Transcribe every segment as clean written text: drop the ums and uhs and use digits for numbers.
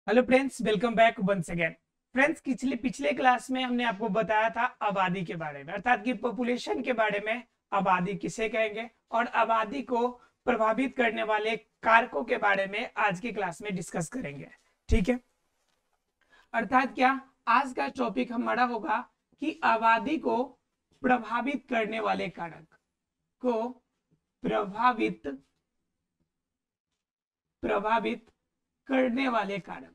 Hello friends, welcome back once again. Friends, पिछले class में हमने आपको बताया था आबादी के बारे में, अर्थात कि पॉपुलेशन के बारे में। आबादी किसे कहेंगे और आबादी को प्रभावित करने वाले कारकों के बारे में आज की क्लास में डिस्कस करेंगे। ठीक है, अर्थात क्या आज का टॉपिक हमारा होगा कि आबादी को प्रभावित करने वाले कारक को प्रभावित प्रभावित करने वाले कारक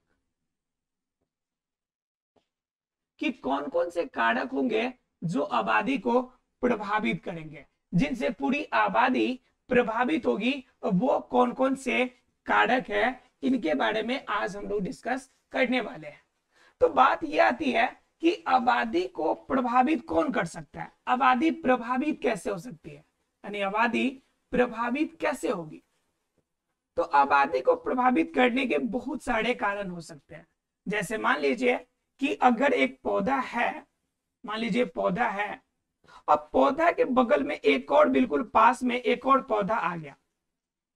कि कौन कौन से कारक होंगे जो आबादी को प्रभावित करेंगे, जिनसे पूरी आबादी प्रभावित होगी। वो कौन कौन से कारक है, इनके बारे में आज हम लोग डिस्कस करने वाले हैं। तो बात यह आती है कि आबादी को प्रभावित कौन कर सकता है, आबादी प्रभावित कैसे हो सकती है, यानी आबादी प्रभावित कैसे होगी। तो आबादी को प्रभावित करने के बहुत सारे कारण हो सकते हैं। जैसे मान लीजिए कि अगर एक पौधा है, मान लीजिए पौधा है, अब पौधा के बगल में एक और बिल्कुल पास में एक और पौधा आ गया।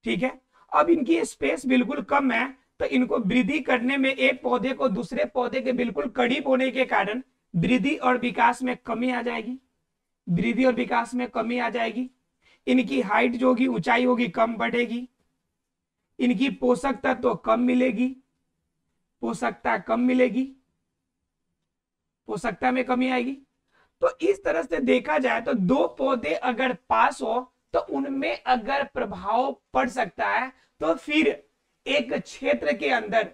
ठीक है, अब इनकी स्पेस बिल्कुल कम है, तो इनको वृद्धि करने में एक पौधे को दूसरे पौधे के बिल्कुल करीब होने के कारण वृद्धि और विकास में कमी आ जाएगी। वृद्धि और विकास में कमी आ जाएगी। इनकी हाइट जो होगी, ऊंचाई होगी, कम बढ़ेगी। इनकी पोषक तत्व तो कम मिलेगी, पोषकता कम मिलेगी, पोषकता में कमी आएगी। तो इस तरह से देखा जाए तो दो पौधे अगर पास हो तो उनमें अगर प्रभाव पड़ सकता है, तो फिर एक क्षेत्र के अंदर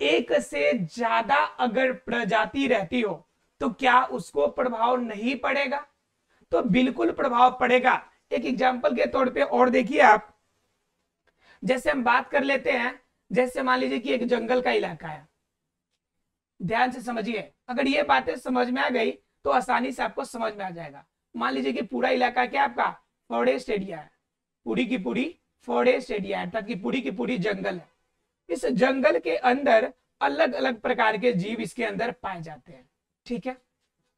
एक से ज्यादा अगर प्रजाति रहती हो तो क्या उसको प्रभाव नहीं पड़ेगा? तो बिल्कुल प्रभाव पड़ेगा। एक एग्जांपल के तौर पे और देखिए आप, जैसे हम बात कर लेते हैं, जैसे मान लीजिए कि एक जंगल का इलाका है। ध्यान से समझिए, अगर ये बातें समझ में आ गई तो आसानी से आपको समझ में आ जाएगा। मान लीजिए कि पूरा इलाका क्या आपका फॉरेस्ट एरिया है, पूरी की पूरी फॉरेस्ट एरिया है, अर्थात कि पूरी की पूरी जंगल है। इस जंगल के अंदर अलग अलग प्रकार के जीव इसके अंदर पाए जाते हैं। ठीक है,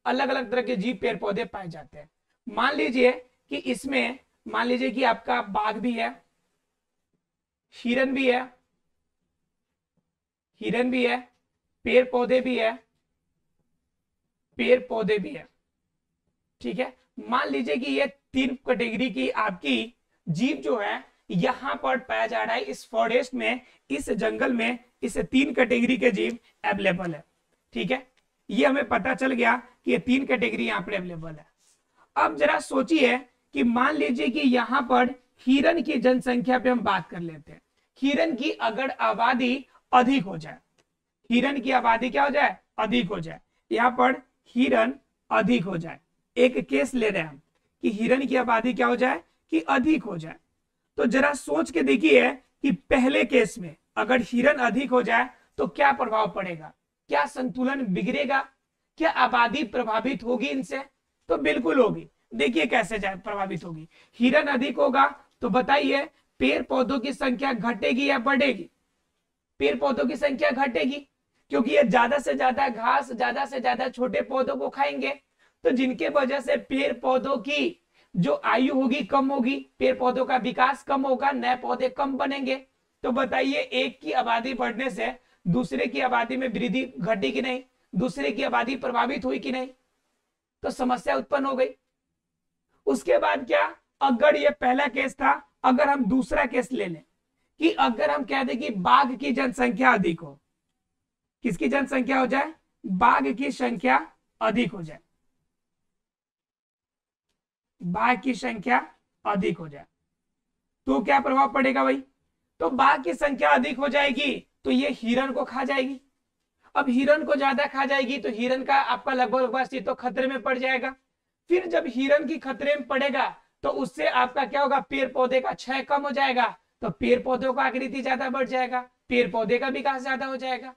अलग अलग तरह के जीव पेड़ पौधे पाए जाते हैं। मान लीजिए कि इसमें मान लीजिए कि आपका बाघ भी है, हिरन भी है, हिरन भी है, पेड़ पौधे भी है, पेड़ पौधे भी है। ठीक है, मान लीजिए कि ये तीन कैटेगरी की आपकी जीव जो है यहां पर पाया जा रहा है इस फॉरेस्ट में, इस जंगल में। इस तीन कैटेगरी के जीव अवेलेबल है। ठीक है, ये हमें पता चल गया कि ये तीन कैटेगरी यहां पर अवेलेबल है। अब जरा सोचिए कि मान लीजिए कि यहां पर हिरन की जनसंख्या पे हम बात कर लेते हैं। हिरन की अगर आबादी अधिक हो जाए, हिरन की आबादी क्या हो जाए, अधिक हो जाए, यहां पर हिरन अधिक हो जाए, एक केस ले रहे हैं हम कि हिरन की आबादी क्या हो जाए कि अधिक हो जाए। तो जरा सोच के देखिए कि पहले केस में अगर हिरन अधिक हो जाए तो क्या प्रभाव पड़ेगा, क्या संतुलन बिगड़ेगा, क्या आबादी प्रभावित होगी इनसे? तो बिल्कुल होगी। देखिए कैसे जाए प्रभावित होगी। हिरन अधिक होगा तो बताइए पेड़ पौधों की संख्या घटेगी या बढ़ेगी? पेड़ पौधों की संख्या घटेगी, क्योंकि ये ज्यादा से ज्यादा घास, ज्यादा से ज्यादा छोटे पौधों को खाएंगे, तो जिनके वजह से पेड़ पौधों की जो आयु होगी कम होगी, पेड़ पौधों का विकास कम होगा, नए पौधे कम बनेंगे। तो बताइए एक की आबादी बढ़ने से दूसरे की आबादी में वृद्धि घटी कि नहीं, दूसरे की आबादी प्रभावित हुई कि नहीं? तो समस्या उत्पन्न हो गई। उसके बाद क्या, अगर ये पहला केस था, अगर हम दूसरा केस ले लें कि अगर हम कह दें कि बाघ की जनसंख्या अधिक हो, किसकी जनसंख्या हो जाए, बाघ की संख्या अधिक हो जाए, बाघ की संख्या अधिक हो जाए, तो क्या प्रभाव पड़ेगा भाई? तो बाघ की संख्या अधिक हो जाएगी तो ये हिरन को खा जाएगी। अब हिरन को ज्यादा खा जाएगी तो हिरन का आपका लगभग अस्तित्व तो खतरे में पड़ जाएगा। फिर जब हिरन की खतरे में पड़ेगा तो उससे आपका क्या होगा, पेड़ पौधे का क्षय कम हो जाएगा, तो पेड़ पौधों का आकृति ज्यादा बढ़ जाएगा, पेड़ पौधे का विकास ज्यादा हो जाएगा।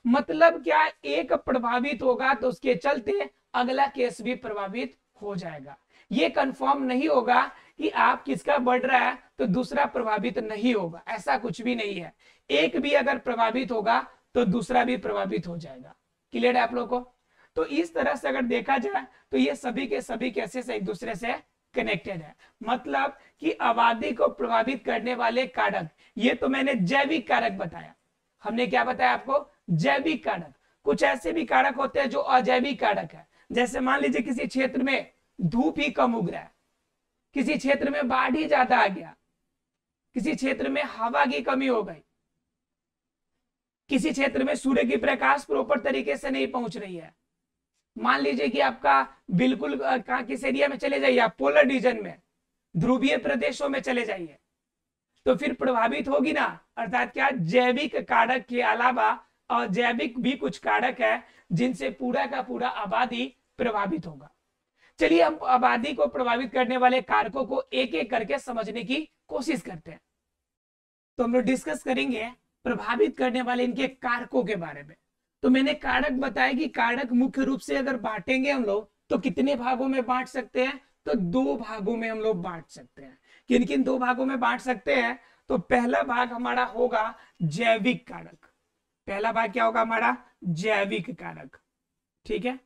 मतलब क्या, एक प्रभावित होगा तो उसके चलते अगला केस भी प्रभावित हो जाएगा। ये कंफर्म नहीं होगा कि आप किसका बढ़ रहा है तो दूसरा प्रभावित नहीं होगा, ऐसा कुछ भी नहीं है। एक भी अगर प्रभावित होगा तो दूसरा भी प्रभावित हो जाएगा। क्लियर है आप लोगों को? तो इस तरह से अगर देखा जाए तो ये सभी के सभी केसेस एक दूसरे से कनेक्टेड है। मतलब कि आबादी को प्रभावित करने वाले कारक, ये तो मैंने जैविक कारक बताया। हमने क्या बताया आपको, जैविक कारक। कुछ ऐसे भी कारक होते हैं जो अजैविक कारक है, जैसे मान लीजिए किसी क्षेत्र में धूप ही कम उग रहा है, किसी क्षेत्र में बाढ़ ही ज्यादा आ गया, किसी क्षेत्र में हवा की कमी हो गई, किसी क्षेत्र में सूर्य की प्रकाश प्रॉपर तरीके से नहीं पहुंच रही है। मान लीजिए कि आपका बिल्कुल किस एरिया में चले जाइए, आप पोलर रीजन में, ध्रुवीय प्रदेशों में चले जाइए, तो फिर प्रभावित होगी ना। अर्थात क्या, जैविक कारक के अलावा अजैविक भी कुछ कारक है जिनसे पूरा का पूरा आबादी प्रभावित होगा। चलिए हम आबादी को प्रभावित करने वाले कारकों को एक एक करके समझने की कोशिश करते हैं। तो हम लोग डिस्कस करेंगे प्रभावित करने वाले इनके कारकों के बारे में। तो मैंने कारक बताया कि कारक मुख्य रूप से अगर बांटेंगे हम लोग तो कितने भागों में बांट सकते हैं, तो 2 भागों में हम लोग बांट सकते हैं। किन किन 2 भागों में बांट सकते हैं, तो पहला भाग हमारा होगा जैविक कारक। पहला भाग क्या होगा हमारा, जैविक कारक, ठीक है,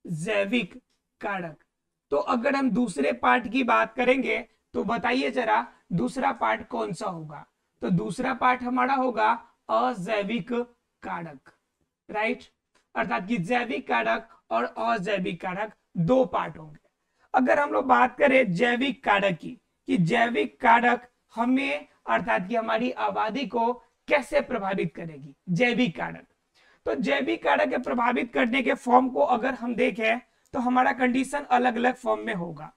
जैविक कारक। तो अगर हम दूसरे पार्ट की बात करेंगे तो बताइए जरा दूसरा पार्ट कौन सा होगा, तो दूसरा पार्ट हमारा होगा अजैविक कारक, राइट। अर्थात कि जैविक कारक और अजैविक कारक 2 पार्ट होंगे। अगर हम लोग बात करें जैविक कारक की, कि जैविक कारक हमें अर्थात कि हमारी आबादी को कैसे प्रभावित करेगी, जैविक कारक। तो जैविक कारक के प्रभावित करने के फॉर्म को अगर हम देखें तो हमारा कंडीशन अलग अलग फॉर्म में होगा।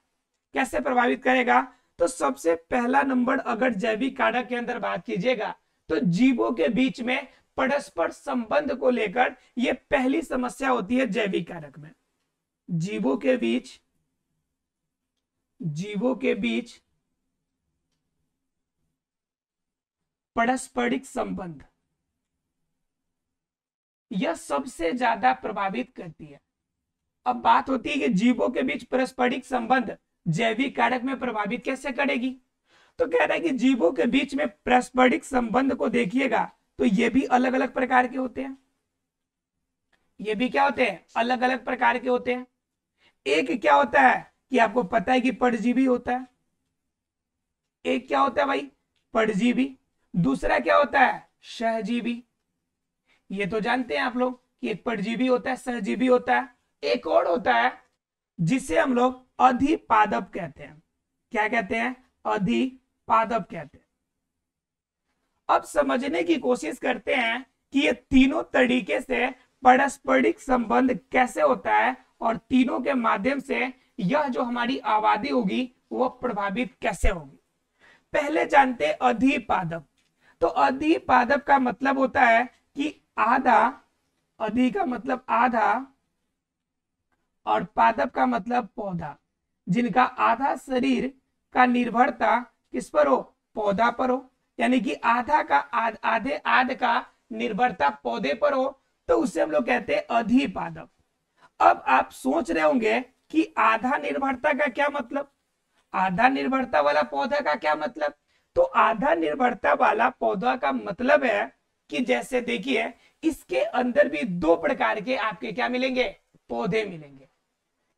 कैसे प्रभावित करेगा, तो सबसे पहला नंबर अगर जैविक कारक के अंदर बात कीजिएगा तो जीवों के बीच में परस्पर संबंध को लेकर यह पहली समस्या होती है जैविक कारक में। जीवों के बीच परस्परिक संबंध, यह सबसे ज्यादा प्रभावित करती है। अब बात होती है कि जीवों के बीच परस्परिक संबंध जैविक कारक में प्रभावित कैसे करेगी, तो कह रहा है कि जीवों के बीच में परस्परिक संबंध को देखिएगा तो ये भी अलग अलग प्रकार के होते हैं। ये भी क्या होते हैं, अलग अलग प्रकार के होते हैं। एक क्या होता है कि आपको पता है कि परजीवी होता है, एक क्या होता है भाई, परजीवी। दूसरा क्या होता है, सहजीवी। ये तो जानते हैं आप लोग कि एक परजीवी होता है, सहजीवी होता है। एक और होता है जिसे हम लोग अधिपादप कहते हैं। क्या कहते हैं, अधिपादप कहते हैं। अब समझने की कोशिश करते हैं कि ये तीनों तरीके से पारस्परिक संबंध कैसे होता है और तीनों के माध्यम से यह जो हमारी आबादी होगी वह प्रभावित कैसे होगी। पहले जानते हैं अधिपादप। तो अधिपादप का मतलब होता है कि आधा, अधि का मतलब आधा और पादप का मतलब पौधा, जिनका आधा शरीर का निर्भरता किस पर हो, पौधा पर हो। यानी कि आधा का आधे आध का निर्भरता पौधे पर हो, तो उसे हम लोग कहते हैं अधिपादप। अब आप सोच रहे होंगे कि आधा निर्भरता का क्या मतलब, आधा निर्भरता वाला पौधा का क्या मतलब। तो आधा निर्भरता वाला पौधा का मतलब है कि जैसे देखिए इसके अंदर भी 2 प्रकार के आपके क्या मिलेंगे, पौधे मिलेंगे।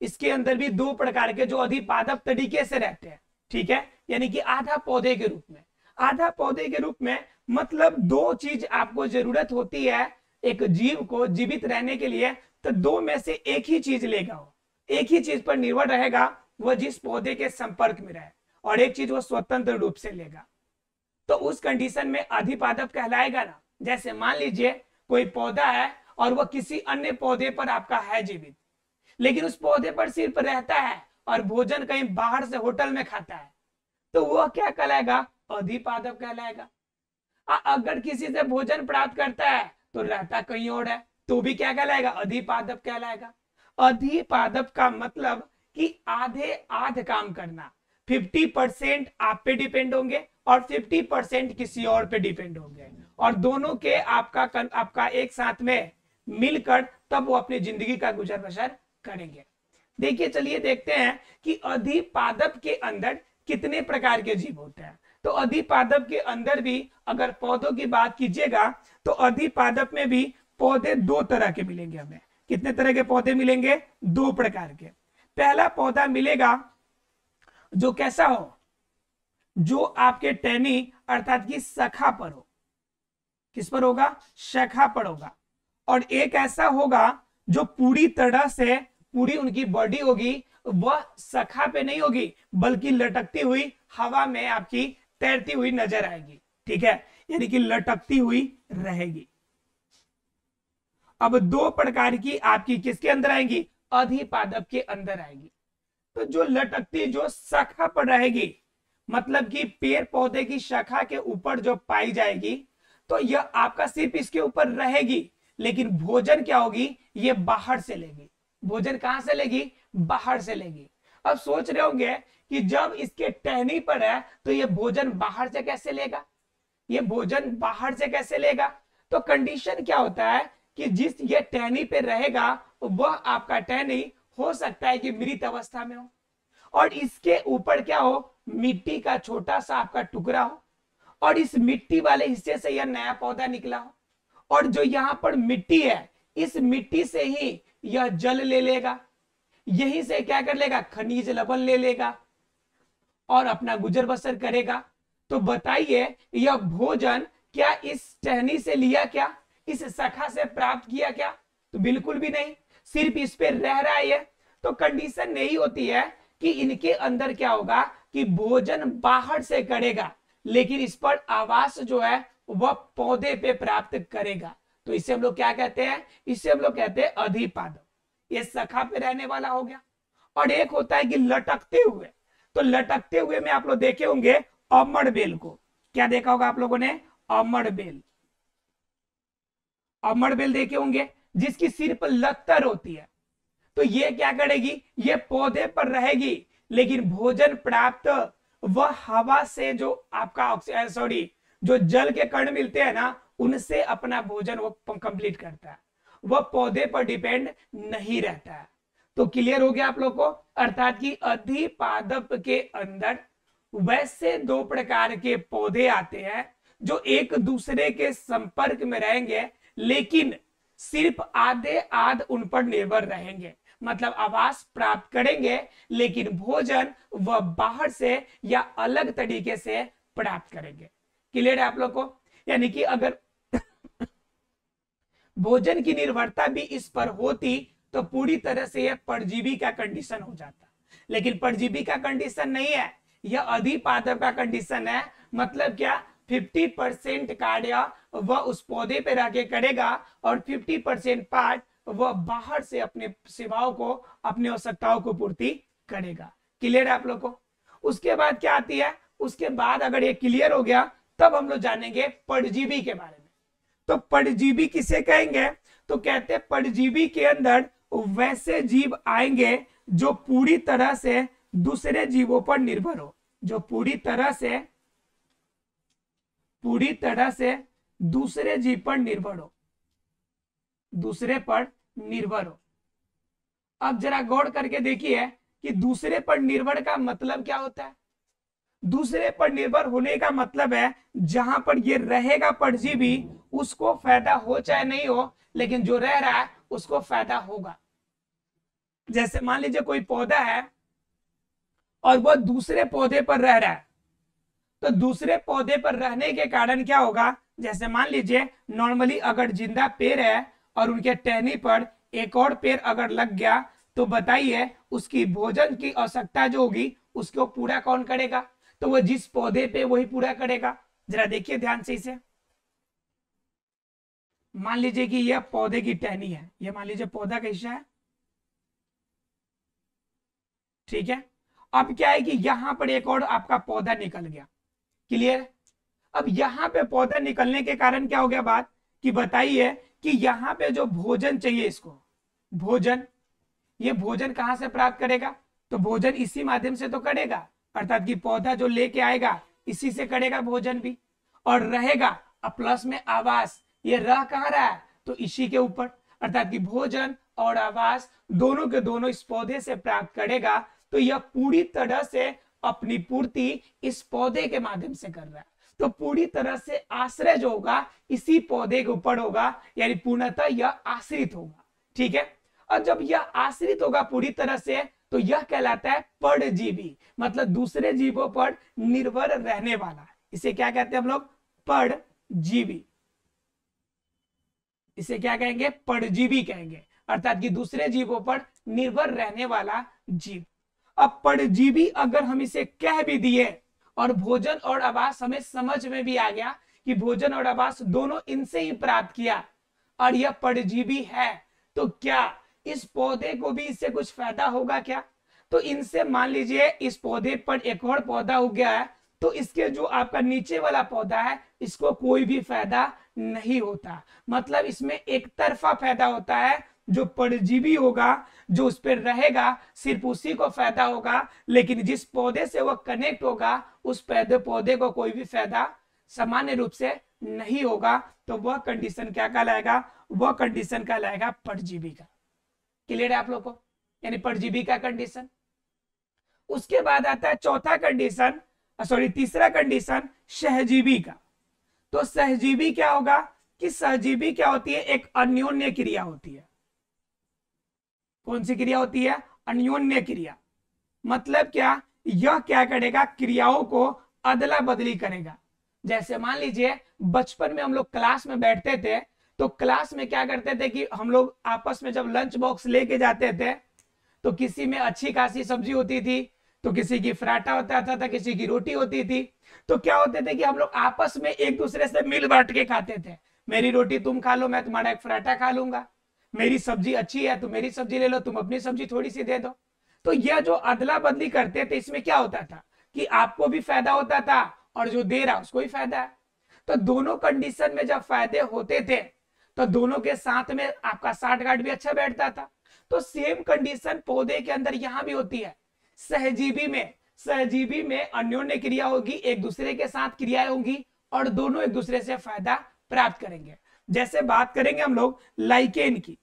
इसके अंदर भी 2 प्रकार के जो अधिपादप तरीके से रहते हैं, ठीक है। यानी कि आधा पौधे के रूप में, आधा पौधे के रूप में मतलब 2 चीज आपको जरूरत होती है एक जीव को जीवित रहने के लिए, तो 2 में से एक ही चीज लेगा, वो एक ही चीज पर निर्भर रहेगा, वह जिस पौधे के संपर्क में रहे, और एक चीज वो स्वतंत्र रूप से लेगा। तो उस कंडीशन में अधिपादप कहलाएगा ना। जैसे मान लीजिए कोई पौधा है और वह किसी अन्य पौधे पर आपका है जीवित, लेकिन उस पौधे पर सिर्फ रहता है और भोजन कहीं बाहर से होटल में खाता है, तो वह क्या कहलाएगा, अधिपादप कहलाएगा। अगर किसी से भोजन प्राप्त करता है तो रहता कहीं और है, तो भी क्या कहलाएगा, अधिपादप कहलाएगा। अधिपादप का मतलब कि आधे आध काम करना, 50% आप पे डिपेंड होंगे और 50% किसी और पे डिपेंड होंगे, और दोनों के आपका एक साथ में मिलकर तब वो अपनी जिंदगी का गुजर बसर करेंगे। देखिए चलिए देखते हैं कि अधिपादप के अंदर कितने प्रकार के जीव होते हैं। तो अधिपादप के अंदर भी अगर पौधों की बात कीजिएगा तो अधिपादप में भी पौधे 2 तरह के मिलेंगे हमें। कितने तरह के पौधे मिलेंगे, 2 प्रकार के। पहला पौधा मिलेगा जो कैसा हो, जो आपके टहनी अर्थात की शाखा पर हो, किस पर होगा, शाखा पर होगा। और एक ऐसा होगा जो पूरी तरह से पूरी उनकी बॉडी होगी वह शाखा पे नहीं होगी बल्कि लटकती हुई हवा में आपकी तैरती हुई नजर आएगी। ठीक है, यानी कि लटकती हुई रहेगी। अब दो प्रकार की आपकी किसके अंदर आएंगी, अधिपादप के अंदर आएगी। तो जो लटकती जो शाखा पर रहेगी मतलब कि पेड़ पौधे की शाखा के ऊपर जो पाई जाएगी तो यह आपका सिर्फ इसके ऊपर रहेगी, लेकिन भोजन क्या होगी, ये बाहर से लेगी। भोजन कहां से लेगी, बाहर से लेगी। अब सोच रहे होंगे कि जब इसके टहनी पर है तो ये भोजन बाहर से कैसे लेगा, ये भोजन बाहर से कैसे लेगा। तो कंडीशन क्या होता है कि जिस ये टहनी पे रहेगा वह आपका टहनी हो सकता है कि मृत अवस्था में हो और इसके ऊपर क्या हो, मिट्टी का छोटा सा आपका टुकड़ा हो और इस मिट्टी वाले हिस्से से यह नया पौधा निकला हो और जो यहां पर मिट्टी है इस मिट्टी से ही यह जल ले लेगा, यहीं से क्या कर लेगा, खनिज लवण ले लेगा और अपना गुजर बसर करेगा। तो बताइए यह भोजन क्या इस टहनी से लिया, क्या इस शाखा से प्राप्त किया क्या, तो बिल्कुल भी नहीं, सिर्फ इस पे रह रहा है ये। तो कंडीशन यही होती है कि इनके अंदर क्या होगा कि भोजन बाहर से करेगा लेकिन इस पर आवास जो है वह पौधे पे प्राप्त करेगा। तो इसे हम लोग क्या कहते हैं, इसे हम लोग कहते हैं अधिपादप। ये शाखा पे रहने वाला हो गया। और एक होता है कि लटकते हुए, तो लटकते हुए में आप लोग देखे होंगे अमड़ बेल को, क्या देखा होगा आप लोगों ने, अमड़ बेल, अमड़ बेल देखे होंगे जिसकी सिर्फ लत्तर होती है। तो ये क्या करेगी, ये पौधे पर रहेगी लेकिन भोजन प्राप्त वह हवा से जो आपका सॉरी जो जल के कण मिलते हैं ना उनसे अपना भोजन वो कंप्लीट करता है, वह पौधे पर डिपेंड नहीं रहता है। तो क्लियर हो गया आप लोग को, अर्थात कि अधिपादप के अंदर वैसे दो प्रकार के पौधे आते हैं जो एक दूसरे के संपर्क में रहेंगे लेकिन सिर्फ आधे आध उन पर निर्भर रहेंगे, मतलब आवास प्राप्त करेंगे लेकिन भोजन वह बाहर से या अलग तरीके से प्राप्त करेंगे। क्लियर है आप लोग को, यानी कि अगर भोजन की निर्भरता भी इस पर होती तो पूरी तरह से यह परजीवी का कंडीशन हो जाता, लेकिन परजीवी का कंडीशन नहीं है, यह अधिपादप का कंडीशन है। मतलब क्या, 50% कार्य वह उस पौधे पे रह के करेगा और 50% पार्ट वह बाहर से अपने सेवाओं को, अपनी आवश्यकताओं को पूर्ति करेगा। क्लियर है आप लोग को। उसके बाद क्या आती है, उसके बाद अगर ये क्लियर हो गया तब हम लोग जानेंगे परजीवी के बारे में। तो परजीवी किसे कहेंगे, तो कहते हैं परजीवी के अंदर वैसे जीव आएंगे जो पूरी तरह से दूसरे जीवों पर निर्भर हो, जो पूरी तरह से दूसरे जीव पर निर्भर हो, दूसरे पर निर्भर हो। अब जरा गौर करके देखिए कि दूसरे पर निर्भर का मतलब क्या होता है। दूसरे पर निर्भर होने का मतलब है जहां पर ये रहेगा परजीवी उसको फायदा हो चाहे नहीं हो, लेकिन जो रह रहा है उसको फायदा होगा। जैसे मान लीजिए कोई पौधा है और वह दूसरे पौधे पर रह रहा है, तो दूसरे पौधे पर रहने के कारण क्या होगा, जैसे मान लीजिए नॉर्मली अगर जिंदा पेड़ है और उनके टहनी पर एक और पेड़ अगर लग गया तो बताइए उसकी भोजन की आवश्यकता जो होगी उसको पूरा कौन करेगा, तो वह जिस पौधे पे वही पूरा करेगा। जरा देखिए ध्यान से इसे, मान लीजिए कि यह पौधे की टहनी है, यह मान लीजिए पौधा का हिस्सा है, ठीक है। अब क्या है कि यहां पर एक और आपका पौधा निकल गया, क्लियर। अब यहां पे पौधा निकलने के कारण क्या हो गया बात कि बताइए कि यहां पे जो भोजन चाहिए इसको, भोजन, ये भोजन कहां से प्राप्त करेगा, तो भोजन इसी माध्यम से तो करेगा, अर्थात कि पौधा जो लेके आएगा इसी से करेगा भोजन भी और रहेगा। अब प्लस में आवास, ये रह कहां रहा है, तो इसी के ऊपर, अर्थात कि भोजन और आवास दोनों के दोनों इस पौधे से प्राप्त करेगा। तो यह पूरी तरह से अपनी पूर्ति इस पौधे के माध्यम से कर रहा है, तो पूरी तरह से आश्रय जो होगा इसी पौधे के ऊपर होगा, यानी पूर्णतः यह आश्रित होगा, ठीक है। और जब यह आश्रित होगा पूरी तरह से तो यह कहलाता है परजीवी, मतलब दूसरे जीवों पर निर्भर रहने वाला, इसे क्या कहते हैं हम लोग, परजीवी। इसे क्या कहेंगे, परजीवी कहेंगे, अर्थात कि दूसरे जीवों पर निर्भर रहने वाला जीव। अब परजीवी अगर हम इसे कह भी दिए और भोजन और आवास हमें समझ में भी आ गया कि भोजन और आवास दोनों इनसे ही प्राप्त किया और यह परजीवी है, तो क्या इस पौधे को भी इससे कुछ फायदा होगा क्या? तो इनसे मान लीजिए इस पौधे पर एक और पौधा उग गया है, तो इसके जो आपका नीचे वाला पौधा है इसको कोई भी फायदा नहीं होता, मतलब इसमें एक तरफा फायदा होता है। जो परजीवी होगा जो उस पर रहेगा सिर्फ उसी को फायदा होगा, लेकिन जिस पौधे से वह कनेक्ट होगा उस पौधे को कोई भी फायदा सामान्य रूप से नहीं होगा। तो वह कंडीशन क्या कहलाएगा, वह कंडीशन कहलाएगा परजीवी का। क्लियर है आप लोग को, यानी परजीवी का कंडीशन। उसके बाद आता है चौथा कंडीशन, तीसरा कंडीशन सहजीवी का। तो सहजीवी क्या होगा कि सहजीवी क्या होती है, एक अन्योन्य क्रिया होती है। कौन सी क्रिया होती है, अन्योन्य क्रिया। मतलब क्या, यह क्या करेगा, क्रियाओं को अदला बदली करेगा। जैसे मान लीजिए बचपन में हम लोग क्लास में बैठते थे, तो क्लास में क्या करते थे कि हम लोग आपस में जब लंच बॉक्स लेके जाते थे तो किसी में अच्छी खासी सब्जी होती थी, तो किसी की पराठा होता था, किसी की रोटी होती थी। तो क्या होते थे कि हम लोग आपस में एक दूसरे से मिल बांट के खाते थे। मेरी रोटी तुम खा लो, मैं तुम्हारा एक पराठा खा लूंगा, मेरी सब्जी अच्छी है तो मेरी सब्जी ले लो, तुम अपनी सब्जी थोड़ी सी दे दो। तो यह जो अदला बदली करते थे इसमें क्या होता था कि आपको भी फायदा होता था और जो दे रहा उसको भी फायदा है। तो दोनों कंडीशन में जब फायदे होते थे तो दोनों के साथ में आपका साठ गांठ भी अच्छा बैठता था। तो सेम कंडीशन पौधे के अंदर यहां भी होती है। सहजीवी में अन्योन्य क्रिया होगी, एक दूसरे के साथ क्रियाएं होंगी और दोनों एक दूसरे से फायदा प्राप्त करेंगे। जैसे बात करेंगे हम लोग लाइकेन की,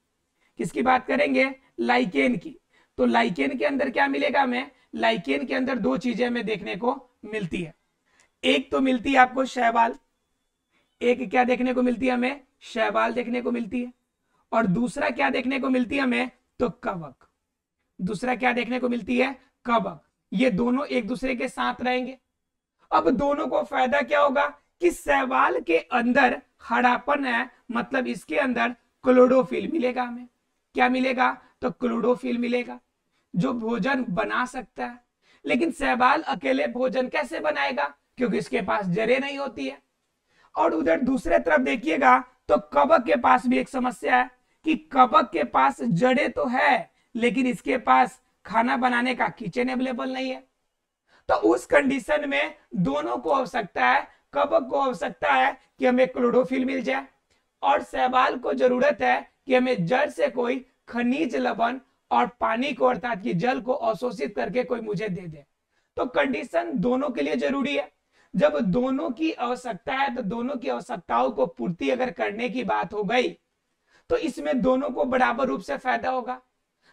किसकी बात करेंगे, लाइकेन की। तो लाइकेन के अंदर क्या मिलेगा हमें, लाइकेन के अंदर दो चीजें हमें देखने को मिलती है। एक तो मिलती है आपको शैवाल, एक क्या देखने को मिलती है हमें, शैवाल देखने को मिलती है। और दूसरा क्या देखने को मिलती है हमें, तो कवक। दूसरा क्या देखने को मिलती है, कवक। ये दोनों एक दूसरे के साथ रहेंगे। अब दोनों को फायदा क्या होगा कि शैवाल के अंदर हरापन है, मतलब इसके अंदर क्लोरोफिल मिलेगा हमें। क्या मिलेगा, तो क्लोरोफिल मिलेगा जो भोजन बना सकता है। लेकिन शैवाल अकेले भोजन कैसे बनाएगा, क्योंकि इसके पास जड़ें नहीं होती है। और उधर दूसरे तरफ देखिएगा तो कवक के पास भी एक समस्या है कि कवक के पास जड़ें तो है लेकिन इसके पास खाना बनाने का किचन अवेलेबल नहीं है। तो उस कंडीशन में दोनों को आवश्यकता है, कवक को आवश्यकता है कि हमें क्लोरोफिल मिल जाए और शैवाल को जरूरत है कि हमें जड़ से कोई खनिज लवण और पानी को अर्थात कि जल को अवशोषित करके कोई मुझे दे दे। तो कंडीशन दोनों के लिए जरूरी है। जब दोनों की आवश्यकता है तो दोनों की आवश्यकताओं को पूर्ति अगर करने की बात हो गई तो इसमें दोनों को बराबर रूप से फायदा होगा।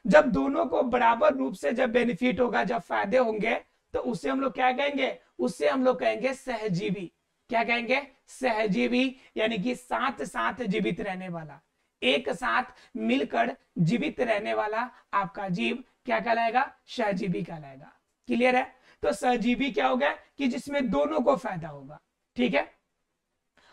जब दोनों को बराबर रूप से जब बेनिफिट होगा, जब फायदे होंगे, तो उसे हम लोग क्या कहेंगे, उससे हम लोग कहेंगे सहजीवी। क्या कहेंगे, सहजीवी, यानी कि साथ साथ जीवित रहने वाला, एक साथ मिलकर जीवित रहने वाला आपका जीव क्या कहलाएगा, सहजीवी कहलाएगा। क्लियर है। तो सहजीवी क्या हो गया कि जिसमें दोनों को फायदा होगा, ठीक है।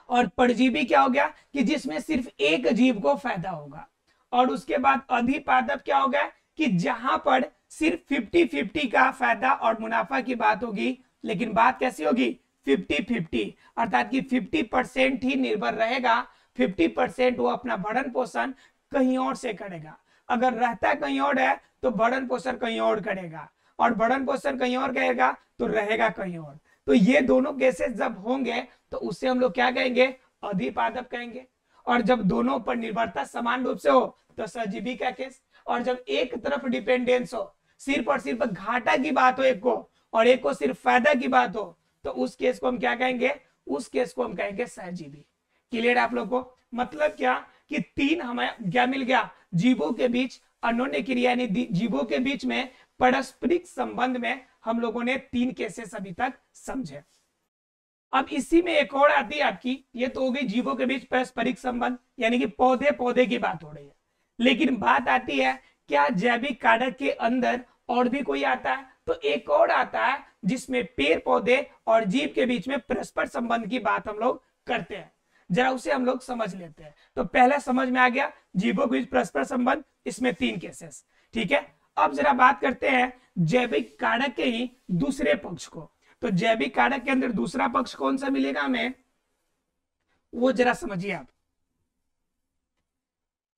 और परजीवी क्या हो गया कि जिसमें सिर्फ एक जीव को फायदा होगा। और उसके बाद अधिपादप क्या हो गया कि जहां पर सिर्फ 50-50 का फायदा और मुनाफा की बात होगी, लेकिन बात कैसी होगी, 50-50, अर्थात कि 50% ही निर्भर रहेगा, 50% वो अपना भरण पोषण कहीं और से करेगा। अगर रहता कहीं और है तो भरण पोषण कहीं और करेगा, और भरण पोषण कहीं और करेगा तो रहेगा कहीं और। तो ये दोनों केसेस जब होंगे तो उससे हम लोग क्या कहेंगे, अधिपादप कहेंगे। और जब दोनों पर निर्भरता समान रूप से हो तो सहजीवी का केस। और जब एक तरफ डिपेंडेंस हो, सिर्फ और सिर्फ घाटा की बात हो एक को और एक को सिर्फ फायदा की बात हो, तो उस केस को हम क्या कहेंगे, उस केस को हम कहेंगे सहजीवी। क्लियर आप लोग को। मतलब क्या कि तीन हमें क्या मिल गया, जीवों के बीच अन्योन्य क्रिया, यानी जीवों के बीच में पारस्परिक संबंध में हम लोगों ने तीन केसेस अभी तक समझे। अब इसी में एक और आती है आपकी, ये तो हो गई जीवों के बीच पारस्परिक संबंध, यानी कि पौधे पौधे की बात हो रही है। लेकिन बात आती है क्या जैविक कारक के अंदर और भी कोई आता है, तो एक और आता है जिसमें पेड़ पौधे और जीव के बीच में परस्पर संबंध की बात हम लोग करते हैं। जरा उसे हम लोग समझ लेते हैं। तो पहला समझ में आ गया, जीवों के बीच परस्पर संबंध, इसमें 3 केसेस। ठीक है, अब जरा बात करते हैं जैविक कारक के ही दूसरे पक्ष को। तो जैविक कारक के अंदर दूसरा पक्ष कौन सा मिलेगा हमें, वो जरा समझिए आप।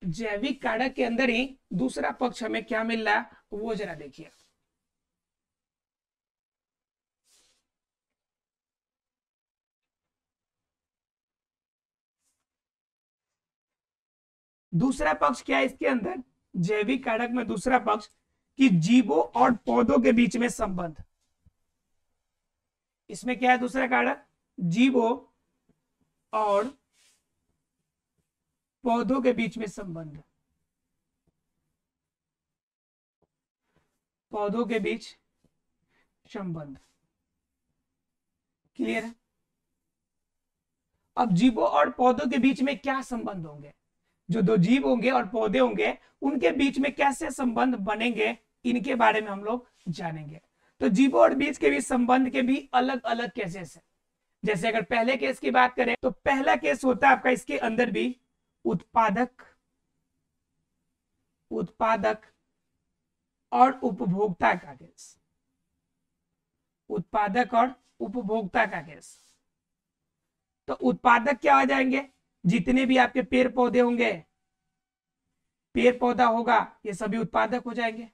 जैविक कारक के अंदर ही दूसरा पक्ष हमें क्या मिल रहा है, वो जरा देखिए। दूसरा पक्ष क्या है इसके अंदर, जैविक कारक में दूसरा पक्ष कि जीवों और पौधों के बीच में संबंध। इसमें क्या है दूसरा कारक, जीवों और पौधों के बीच में संबंध, पौधों के बीच संबंध। क्लियर है? अब जीवों और पौधों के बीच में क्या संबंध होंगे, जो 2 जीव होंगे और पौधे होंगे उनके बीच में कैसे संबंध बनेंगे, इनके बारे में हम लोग जानेंगे। तो जीवों और बीज के बीच संबंध के भी अलग अलग केसेस है। जैसे अगर पहले केस की बात करें तो पहला केस होता है आपका, इसके अंदर भी उत्पादक और उपभोक्ता का केस, उत्पादक और उपभोक्ता का केस। तो उत्पादक क्या आ जाएंगे, जितने भी आपके पेड़ पौधे होंगे, पेड़ पौधा होगा, ये सभी उत्पादक हो जाएंगे।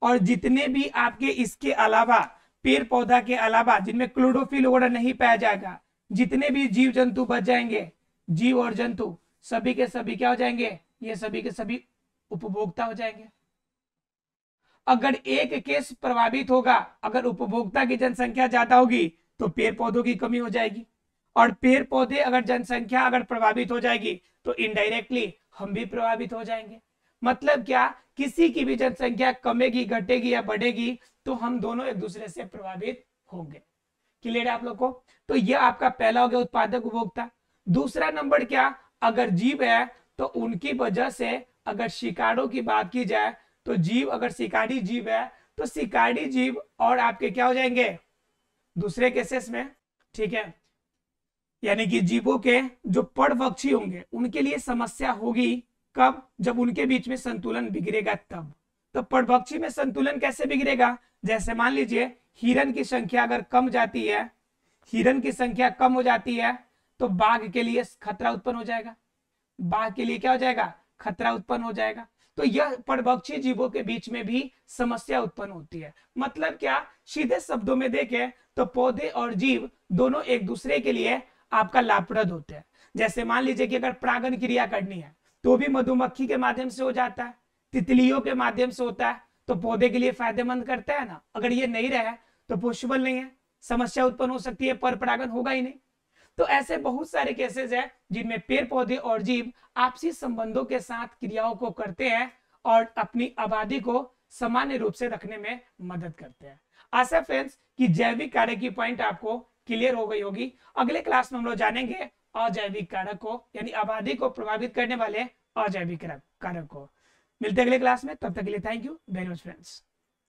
और जितने भी आपके इसके अलावा, पेड़ पौधा के अलावा जिनमें क्लोरोफिल वगैरह नहीं पाया जाएगा, जितने भी जीव जंतु बच जाएंगे, जीव और जंतु सभी के सभी क्या हो जाएंगे, ये सभी के सभी उपभोक्ता हो जाएंगे। अगर एक केस प्रभावित होगा, अगर उपभोक्ता की जनसंख्या ज्यादा होगी तो पेड़ पौधों की कमी हो जाएगी, और पेड़ पौधे अगर जनसंख्या अगर प्रभावित हो जाएगी तो इनडायरेक्टली हम भी प्रभावित हो जाएंगे। मतलब क्या, किसी की भी जनसंख्या कमेगी, घटेगी या बढ़ेगी तो हम दोनों एक दूसरे से प्रभावित होंगे। क्लियर है आप लोग को? तो यह आपका पहला हो गया उत्पादक उपभोक्ता। दूसरा नंबर क्या, अगर जीव है तो उनकी वजह से, अगर शिकारों की बात की जाए तो जीव, अगर शिकारी जीव है तो शिकारी जीव और आपके क्या हो जाएंगे दूसरे केसेस में। ठीक है, यानी कि जीवों के जो परभक्षी होंगे उनके लिए समस्या होगी कब, जब उनके बीच में संतुलन बिगड़ेगा तब। तो परभक्षी में संतुलन कैसे बिगड़ेगा, जैसे मान लीजिए हिरन की संख्या अगर कम जाती है, हिरन की संख्या कम हो जाती है तो बाघ के लिए खतरा उत्पन्न हो जाएगा, बाघ के लिए क्या हो जाएगा, खतरा उत्पन्न हो जाएगा। तो यह परभक्षी जीवों के बीच में भी समस्या उत्पन्न होती है। मतलब क्या, सीधे शब्दों में देखें तो पौधे और जीव दोनों एक दूसरे के लिए आपका लाभप्रद होते हैं। जैसे मान लीजिए कि अगर परागण क्रिया करनी है तो भी मधुमक्खी के माध्यम से हो जाता है, तितलियों के माध्यम से होता है, तो पौधे के लिए फायदेमंद करता है ना। अगर ये नहीं रहे तो पॉसिबल नहीं है, समस्या उत्पन्न हो सकती है, पर परागण होगा ही नहीं। तो ऐसे बहुत सारे केसेस हैं जिनमें पेड़ पौधे और जीव आपसी संबंधों के साथ क्रियाओं को करते हैं और अपनी आबादी को सामान्य रूप से रखने में मदद करते हैं। आशा फ्रेंड्स कि जैविक कारक की पॉइंट आपको क्लियर हो गई होगी। अगले क्लास में हम लोग जानेंगे अजैविक कारक को, यानी आबादी को प्रभावित करने वाले अजैविक कारक को। मिलते हैं अगले क्लास में, तब तक के लिए thank you very much friends.